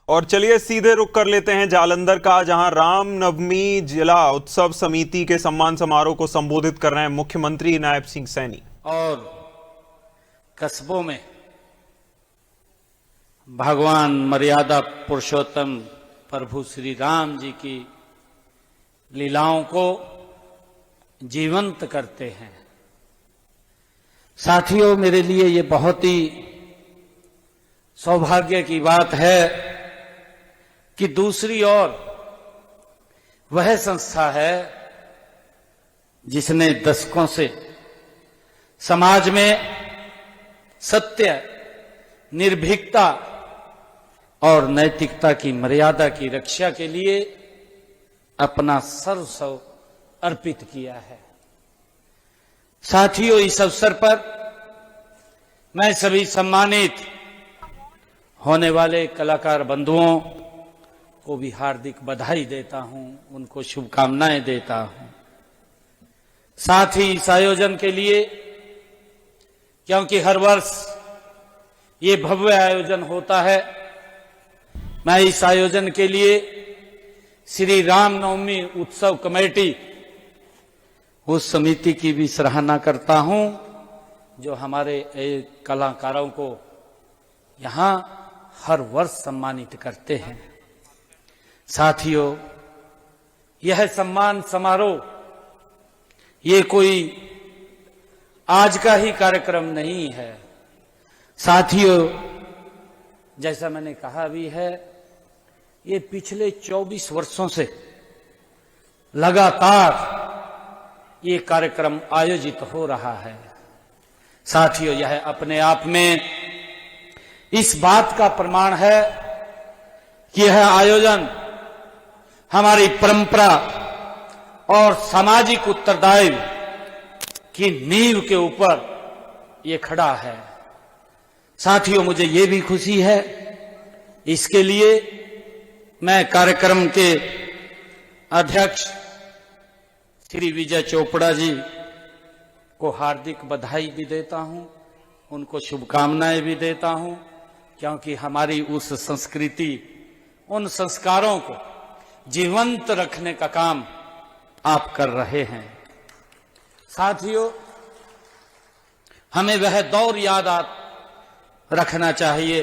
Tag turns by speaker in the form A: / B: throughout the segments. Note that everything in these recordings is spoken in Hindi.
A: और चलिए सीधे रुख कर लेते हैं जालंधर का, जहां रामनवमी जिला उत्सव समिति के सम्मान समारोह को संबोधित कर रहे हैं मुख्यमंत्री नायब सिंह सैनी।
B: और कस्बों में भगवान मर्यादा पुरुषोत्तम प्रभु श्री राम जी की लीलाओं को जीवंत करते हैं। साथियों, मेरे लिए ये बहुत ही सौभाग्य की बात है कि दूसरी ओर वह संस्था है जिसने दशकों से समाज में सत्य, निर्भीकता और नैतिकता की मर्यादा की रक्षा के लिए अपना सर्वस्व अर्पित किया है। साथियों, इस अवसर पर मैं सभी सम्मानित होने वाले कलाकार बंधुओं को भी हार्दिक बधाई देता हूं, उनको शुभकामनाएं देता हूं। साथ ही इस आयोजन के लिए, क्योंकि हर वर्ष ये भव्य आयोजन होता है, मैं इस आयोजन के लिए श्री रामनवमी उत्सव कमेटी, उस समिति की भी सराहना करता हूं जो हमारे कलाकारों को यहां हर वर्ष सम्मानित करते हैं। साथियों, यह सम्मान समारोह ये कोई आज का ही कार्यक्रम नहीं है। साथियों, जैसा मैंने कहा भी है, ये पिछले 24 वर्षों से लगातार ये कार्यक्रम आयोजित हो रहा है। साथियों, यह अपने आप में इस बात का प्रमाण है कि यह आयोजन हमारी परंपरा और सामाजिक उत्तरदायित्व की नींव के ऊपर ये खड़ा है। साथियों, मुझे ये भी खुशी है, इसके लिए मैं कार्यक्रम के अध्यक्ष श्री विजय चोपड़ा जी को हार्दिक बधाई भी देता हूं, उनको शुभकामनाएं भी देता हूं, क्योंकि हमारी उस संस्कृति, उन संस्कारों को जीवंत रखने का काम आप कर रहे हैं। साथियों, हमें वह दौर याद रखना चाहिए।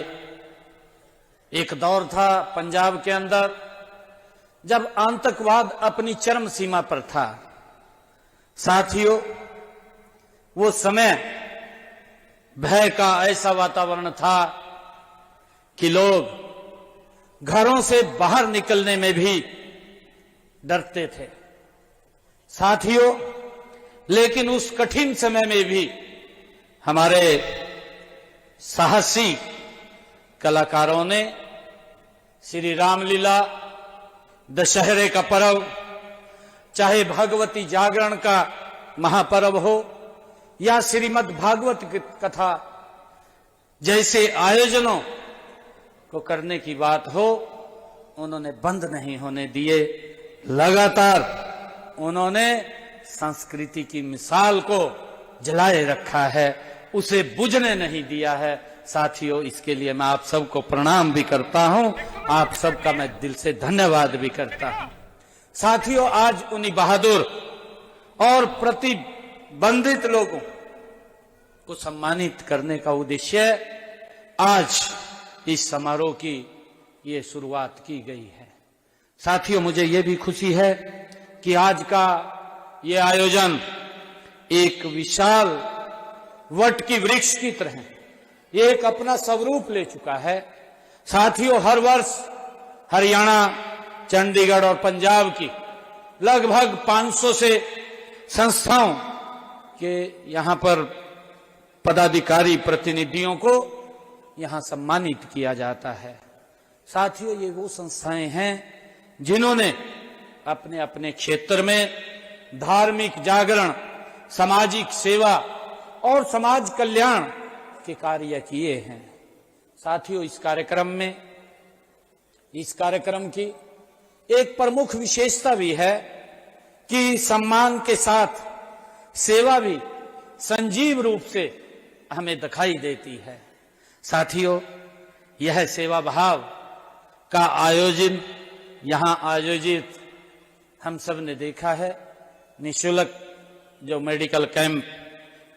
B: एक दौर था पंजाब के अंदर जब आतंकवाद अपनी चरम सीमा पर था। साथियों, वो समय भय का ऐसा वातावरण था कि लोग घरों से बाहर निकलने में भी डरते थे। साथियों, लेकिन उस कठिन समय में भी हमारे साहसी कलाकारों ने श्री रामलीला, दशहरे का पर्व, चाहे भगवती जागरण का महापर्व हो या श्रीमद् भागवत कथा जैसे आयोजनों को करने की बात हो, उन्होंने बंद नहीं होने दिए। लगातार उन्होंने संस्कृति की मिसाल को जलाए रखा है, उसे बुझने नहीं दिया है। साथियों, इसके लिए मैं आप सबको प्रणाम भी करता हूं, आप सबका मैं दिल से धन्यवाद भी करता हूं। साथियों, आज उन्हीं बहादुर और प्रतिबंधित लोगों को सम्मानित करने का उद्देश्य आज इस समारोह की ये शुरुआत की गई है। साथियों, मुझे ये भी खुशी है कि आज का ये आयोजन एक विशाल वट की वृक्ष की तरह एक अपना स्वरूप ले चुका है। साथियों, हर वर्ष हरियाणा, चंडीगढ़ और पंजाब की लगभग 500 से संस्थाओं के यहां पर पदाधिकारी, प्रतिनिधियों को यहां सम्मानित किया जाता है। साथियों, ये वो संस्थाएं हैं जिन्होंने अपने अपने क्षेत्र में धार्मिक जागरण, सामाजिक सेवा और समाज कल्याण के कार्य किए हैं। साथियों, इस कार्यक्रम की एक प्रमुख विशेषता भी है कि सम्मान के साथ सेवा भी संजीव रूप से हमें दिखाई देती है। साथियों, यह सेवा भाव का यहाँ आयोजित हम सब ने देखा है। निःशुल्क जो मेडिकल कैंप,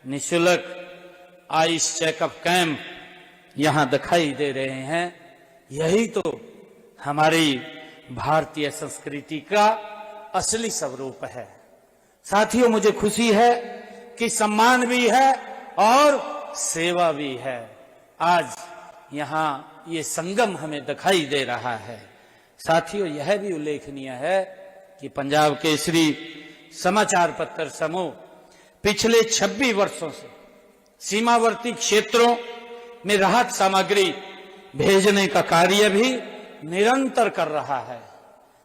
B: निःशुल्क आयुष चेकअप कैंप यहाँ दिखाई दे रहे हैं। यही तो हमारी भारतीय संस्कृति का असली स्वरूप है। साथियों, मुझे खुशी है कि सम्मान भी है और सेवा भी है। आज यहाँ ये संगम हमें दिखाई दे रहा है। साथियों, यह भी उल्लेखनीय है कि पंजाब केसरी समाचार पत्र समूह पिछले 26 वर्षों से सीमावर्ती क्षेत्रों में राहत सामग्री भेजने का कार्य भी निरंतर कर रहा है।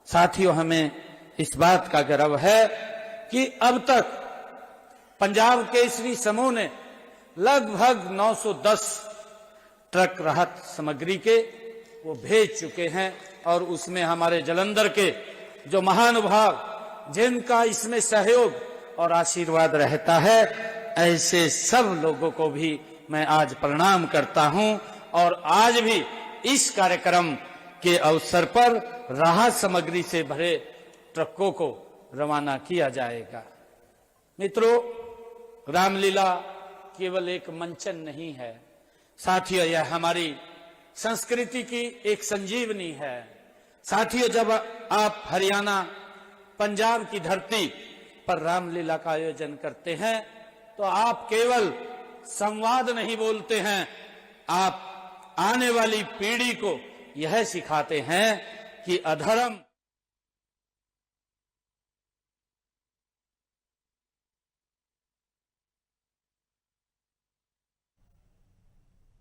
B: साथियों, हमें इस बात का गर्व है कि अब तक पंजाब केसरी समूह ने लगभग 910 ट्रक राहत सामग्री के वो भेज चुके हैं और उसमें हमारे जालंधर के जो महानुभाव जिनका इसमें सहयोग और आशीर्वाद रहता है, ऐसे सब लोगों को भी मैं आज प्रणाम करता हूं। और आज भी इस कार्यक्रम के अवसर पर राहत सामग्री से भरे ट्रकों को रवाना किया जाएगा। मित्रों, रामलीला केवल एक मंचन नहीं है। साथियों, यह हमारी संस्कृति की एक संजीवनी है। साथियों, जब आप हरियाणा, पंजाब की धरती पर रामलीला का आयोजन करते हैं तो आप केवल संवाद नहीं बोलते हैं, आप आने वाली पीढ़ी को यह सिखाते हैं कि अधर्म